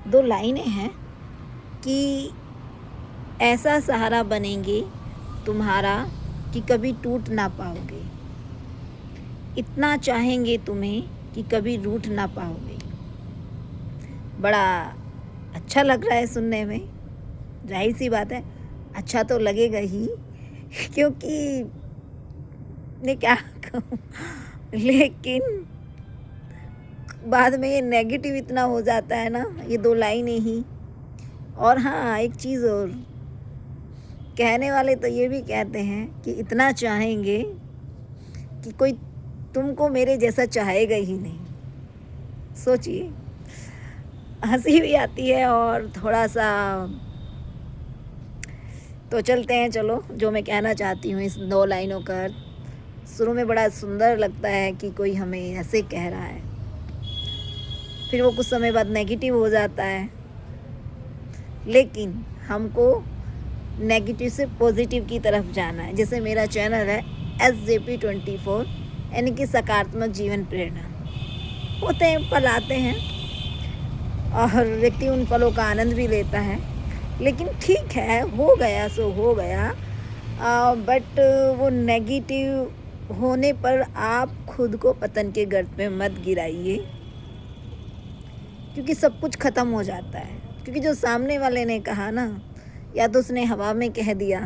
2 लाइनें हैं कि ऐसा सहारा बनेंगे तुम्हारा कि कभी टूट ना पाओगे, इतना चाहेंगे तुम्हें कि कभी रूठ ना पाओगे। बड़ा अच्छा लग रहा है सुनने में, ज़ाहिर-सी बात है, अच्छा तो लगेगा ही क्योंकि मैं क्या कहूँ लेकिन बाद में ये नेगेटिव इतना हो जाता है ना, ये 2 लाइनें ही। और हाँ, एक चीज़ और, कहने वाले तो ये भी कहते हैं कि इतना चाहेंगे कि कोई तुमको मेरे जैसा चाहेगा ही नहीं। सोचिए, हँसी भी आती है और थोड़ा-सा तो चलते हैं, चलो जो मैं कहना चाहती हूँ इस 2 लाइनों का अर्थ। शुरू में बड़ा सुंदर लगता है कि कोई हमें ऐसे कह रहा है, फिर वो कुछ समय बाद नेगेटिव हो जाता है, लेकिन हमको नेगेटिव से पॉजिटिव की तरफ जाना है। जैसे मेरा चैनल है SJP24, यानी कि सकारात्मक जीवन प्रेरणा। होते हैं पल, आते हैं और व्यक्ति उन पलों का आनंद भी लेता है, लेकिन ठीक है, हो गया सो हो गया। बट वो नेगेटिव होने पर आप खुद को पतन के गर्त में मत गिराइए, क्योंकि सब कुछ ख़त्म हो जाता है। क्योंकि जो सामने वाले ने कहा ना, या तो उसने हवा में कह दिया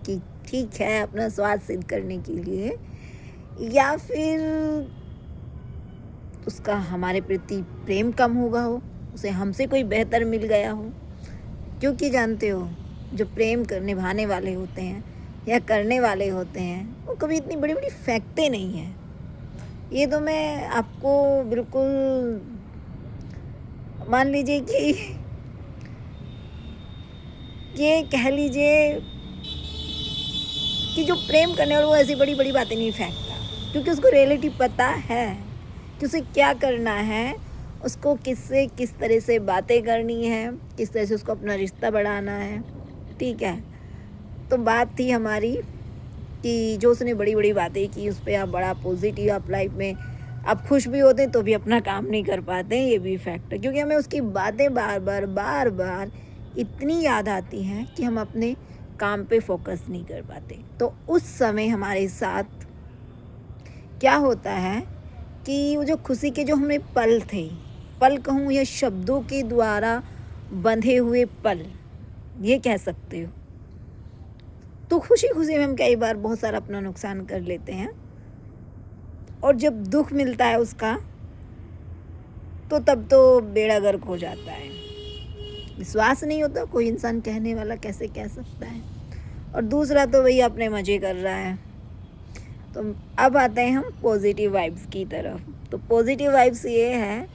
कि ठीक है अपना स्वार्थ सिद्ध करने के लिए, या फिर उसका हमारे प्रति प्रेम कम होगा हो, उसे हमसे कोई बेहतर मिल गया हो। क्योंकि जानते हो, जो प्रेम निभाने वाले होते हैं या करने वाले होते हैं, वो कभी इतनी बड़ी बड़ी फेंकते नहीं हैं। ये तो मैं आपको बिल्कुल मान लीजिए कि ये कह लीजिए कि जो प्रेम करने वाला वो ऐसी बड़ी बड़ी बातें नहीं फेंकता, क्योंकि उसको रियलिटी पता है कि उसे क्या करना है, उसको किससे किस तरह से बातें करनी है, किस तरह से उसको अपना रिश्ता बढ़ाना है। ठीक है, तो बात थी हमारी कि जो उसने बड़ी बड़ी बातें की उस पर आप बड़ा पॉजिटिव, आप लाइफ में आप खुश भी होते हैं तो भी अपना काम नहीं कर पाते हैं, ये भी फैक्ट है। क्योंकि हमें उसकी बातें बार बार इतनी याद आती हैं कि हम अपने काम पे फोकस नहीं कर पाते। तो उस समय हमारे साथ क्या होता है कि वो जो खुशी के जो हमें पल थे, पल कहूँ या शब्दों के द्वारा बंधे हुए पल, ये कह सकते हो, तो खुशी खुशी में हम कई बार बहुत सारा अपना नुकसान कर लेते हैं। और जब दुख मिलता है उसका, तो तब तो बेड़ा गर्क हो जाता है। विश्वास नहीं होता, कोई इंसान कहने वाला कैसे कह सकता है। और दूसरा तो वही अपने मज़े कर रहा है। तो अब आते हैं हम पॉजिटिव वाइब्स की तरफ। तो पॉजिटिव वाइब्स ये है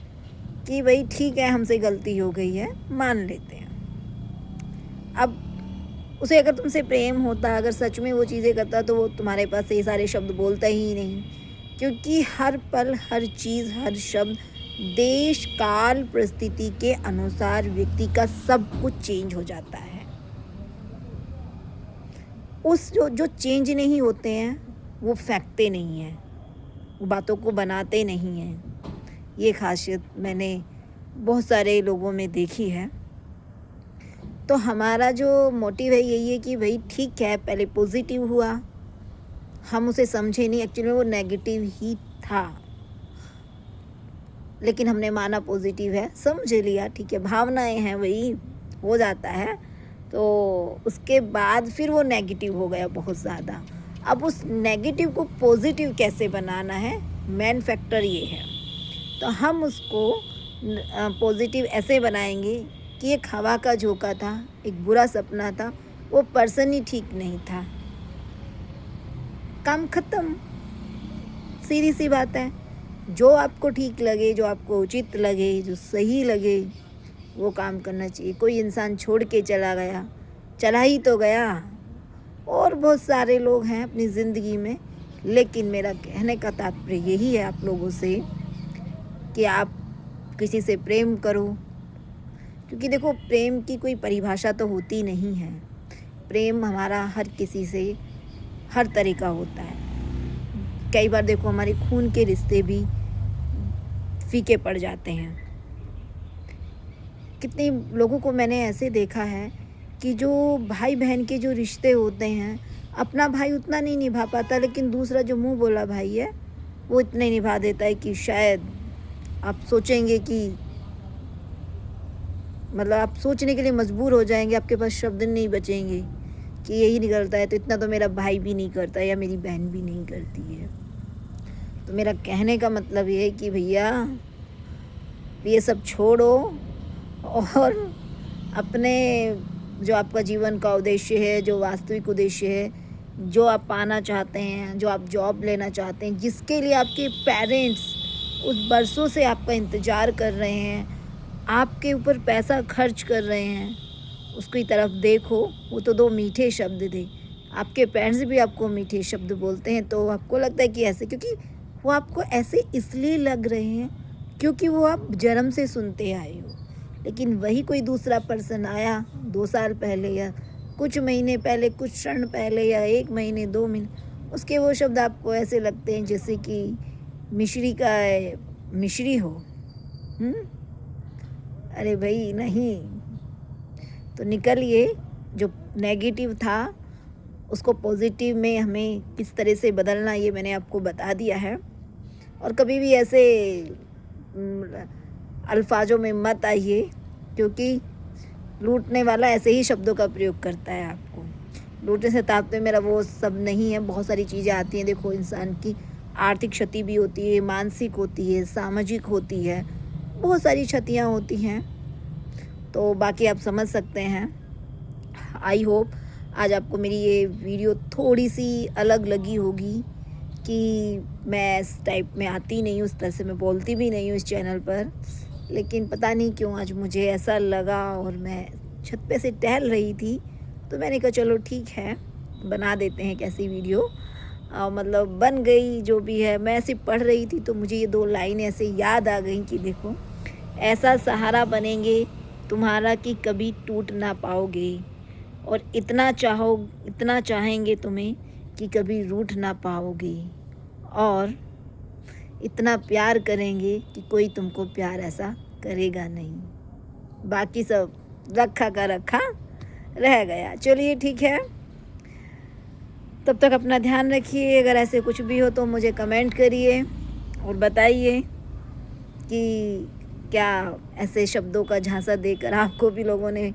कि भाई ठीक है, हमसे गलती हो गई है, मान लेते हैं। अब उसे अगर तुमसे प्रेम होता, अगर सच में वो चीज़ें करता, तो वो तुम्हारे पास ये सारे शब्द बोलता ही नहीं। क्योंकि हर पल, हर चीज़, हर शब्द, देश काल परिस्थिति के अनुसार व्यक्ति का सब कुछ चेंज हो जाता है। उस जो चेंज नहीं होते हैं वो फेंकते नहीं हैं, वो बातों को बनाते नहीं हैं। ये खासियत मैंने बहुत सारे लोगों में देखी है। तो हमारा जो मोटिव है यही है कि भाई ठीक है, पहले पॉजिटिव हुआ, हम उसे समझे नहीं, एक्चुअली वो नेगेटिव ही था, लेकिन हमने माना पॉजिटिव है, समझ लिया, ठीक है, भावनाएं हैं, वही हो जाता है। तो उसके बाद फिर वो नेगेटिव हो गया बहुत ज़्यादा। अब उस नेगेटिव को पॉजिटिव कैसे बनाना है, मेन फैक्टर ये है। तो हम उसको पॉजिटिव ऐसे बनाएंगे कि एक हवा का झोंका था, एक बुरा सपना था, वो पर्सन ही ठीक नहीं था, काम ख़त्म। सीधी सी बात है। जो आपको ठीक लगे, जो आपको उचित लगे, जो सही लगे, वो काम करना चाहिए। कोई इंसान छोड़ के चला गया, चला ही तो गया, और बहुत सारे लोग हैं अपनी ज़िंदगी में। लेकिन मेरा कहने का तात्पर्य यही है आप लोगों से कि आप किसी से प्रेम करो। क्योंकि देखो, प्रेम की कोई परिभाषा तो होती नहीं है। प्रेम हमारा हर किसी से हर तरह का होता है। कई बार देखो, हमारे खून के रिश्ते भी फीके पड़ जाते हैं। कितने लोगों को मैंने ऐसे देखा है कि जो भाई बहन के जो रिश्ते होते हैं, अपना भाई उतना नहीं निभा पाता, लेकिन दूसरा जो मुंह बोला भाई है वो इतने निभा देता है कि शायद आप सोचेंगे कि मतलब आप सोचने के लिए मजबूर हो जाएंगे, आपके पास शब्द नहीं बचेंगे कि यही निकलता है तो इतना तो मेरा भाई भी नहीं करता या मेरी बहन भी नहीं करती है। तो मेरा कहने का मतलब ये है कि भैया ये सब छोड़ो और अपने जो आपका जीवन का उद्देश्य है, जो वास्तविक उद्देश्य है, जो आप पाना चाहते हैं, जो आप जॉब लेना चाहते हैं, जिसके लिए आपके पेरेंट्स उस बरसों से आपका इंतज़ार कर रहे हैं, आपके ऊपर पैसा खर्च कर रहे हैं, उसकी तरफ देखो। वो तो 2 मीठे शब्द थे, आपके पेरेंट्स भी आपको मीठे शब्द बोलते हैं तो आपको लगता है कि ऐसे, क्योंकि वो आपको ऐसे इसलिए लग रहे हैं क्योंकि वो आप जन्म से सुनते आए हो। लेकिन वही कोई दूसरा पर्सन आया 2 साल पहले या कुछ महीने पहले, कुछ क्षण पहले या 1 महीने 2 महीने, उसके वो शब्द आपको ऐसे लगते हैं जैसे कि मिश्री का मिश्री हो। अरे भाई नहीं, तो निकलिए। जो नेगेटिव था उसको पॉजिटिव में हमें किस तरह से बदलना, ये मैंने आपको बता दिया है। और कभी भी ऐसे अल्फाजों में मत आइए, क्योंकि लूटने वाला ऐसे ही शब्दों का प्रयोग करता है आपको। लूटने से तात्पर्य मेरा वो सब नहीं है, बहुत सारी चीज़ें आती हैं। देखो, इंसान की आर्थिक क्षति भी होती है, मानसिक होती है, सामाजिक होती है, बहुत सारी क्षतियाँ होती हैं। तो बाकी आप समझ सकते हैं। आई होप आज आपको मेरी ये वीडियो थोड़ी सी अलग लगी होगी कि मैं इस टाइप में आती नहीं हूँ, उस तरह से मैं बोलती भी नहीं हूँ इस चैनल पर, लेकिन पता नहीं क्यों आज मुझे ऐसा लगा। और मैं छत पे से टहल रही थी तो मैंने कहा चलो ठीक है, बना देते हैं कैसी वीडियो। मतलब बन गई जो भी है। मैं ऐसे पढ़ रही थी तो मुझे ये 2 लाइन ऐसे याद आ गई कि देखो, ऐसा सहारा बनेंगे तुम्हारा कि कभी टूट ना पाओगे, और इतना चाहेंगे तुम्हें कि कभी रूठ ना पाओगे, और इतना प्यार करेंगे कि कोई तुमको प्यार ऐसा करेगा नहीं। बाकी सब रखा का रखा रह गया। चलिए ठीक है, तब तक अपना ध्यान रखिए। अगर ऐसे कुछ भी हो तो मुझे कमेंट करिए और बताइए कि क्या ऐसे शब्दों का झांसा देकर आपको भी लोगों ने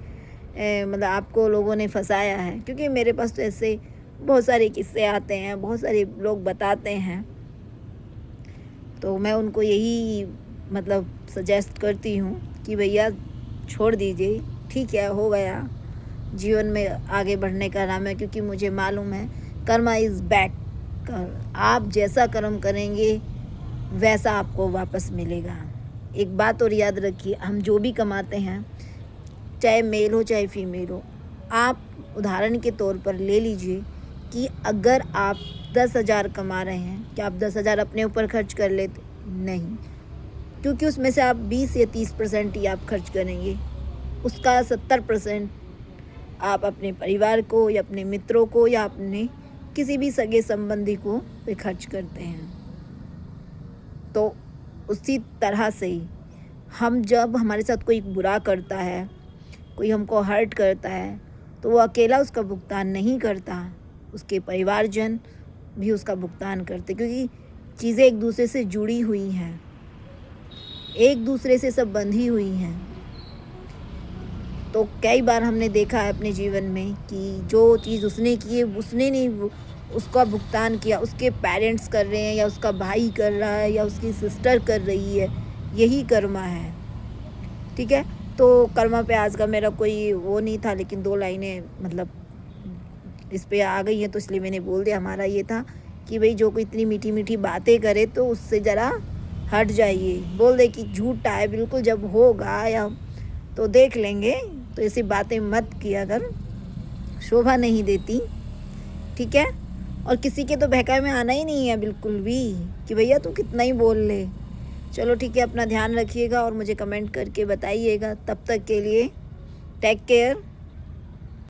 मतलब आपको लोगों ने फंसाया है। क्योंकि मेरे पास तो ऐसे बहुत सारे किस्से आते हैं, बहुत सारे लोग बताते हैं, तो मैं उनको यही मतलब सजेस्ट करती हूँ कि भैया छोड़ दीजिए, ठीक है, हो गया। जीवन में आगे बढ़ने का नाम है, क्योंकि मुझे मालूम है कर्मा इज़ बैक। आप जैसा कर्म करेंगे वैसा आपको वापस मिलेगा। एक बात और याद रखिए, हम जो भी कमाते हैं, चाहे मेल हो चाहे फीमेल हो, आप उदाहरण के तौर पर ले लीजिए कि अगर आप 10,000 कमा रहे हैं, क्या आप 10,000 अपने ऊपर खर्च कर लेते? नहीं, क्योंकि उसमें से आप 20 या 30% ही आप खर्च करेंगे। उसका 70% आप अपने परिवार को या अपने मित्रों को या अपने किसी भी सगे संबंधी को पे खर्च करते हैं। तो उसी तरह से ही हम जब हमारे साथ कोई बुरा करता है, कोई हमको हर्ट करता है, तो वो अकेला उसका भुगतान नहीं करता, उसके परिवारजन भी उसका भुगतान करते, क्योंकि चीज़ें एक दूसरे से जुड़ी हुई हैं, एक दूसरे से सब बंधी हुई हैं। तो कई बार हमने देखा है अपने जीवन में कि जो चीज़ उसने की है उसने नहीं उसका भुगतान किया, उसके पेरेंट्स कर रहे हैं या उसका भाई कर रहा है या उसकी सिस्टर कर रही है। यही कर्मा है, ठीक है। तो कर्मा पे आज का मेरा कोई वो नहीं था, लेकिन 2 लाइनें मतलब इस पे आ गई हैं तो इसलिए मैंने बोल दिया। हमारा ये था कि भाई जो कोई इतनी मीठी मीठी बातें करे तो उससे ज़रा हट जाइए, बोल दे कि झूठा है बिल्कुल, जब होगा या तो देख लेंगे। तो ऐसी बातें मत किया कर, शोभा नहीं देती, ठीक है। और किसी के तो बहकावे में आना ही नहीं है बिल्कुल भी कि भैया तू कितना ही बोल ले। चलो ठीक है, अपना ध्यान रखिएगा और मुझे कमेंट करके बताइएगा। तब तक के लिए टेक केयर।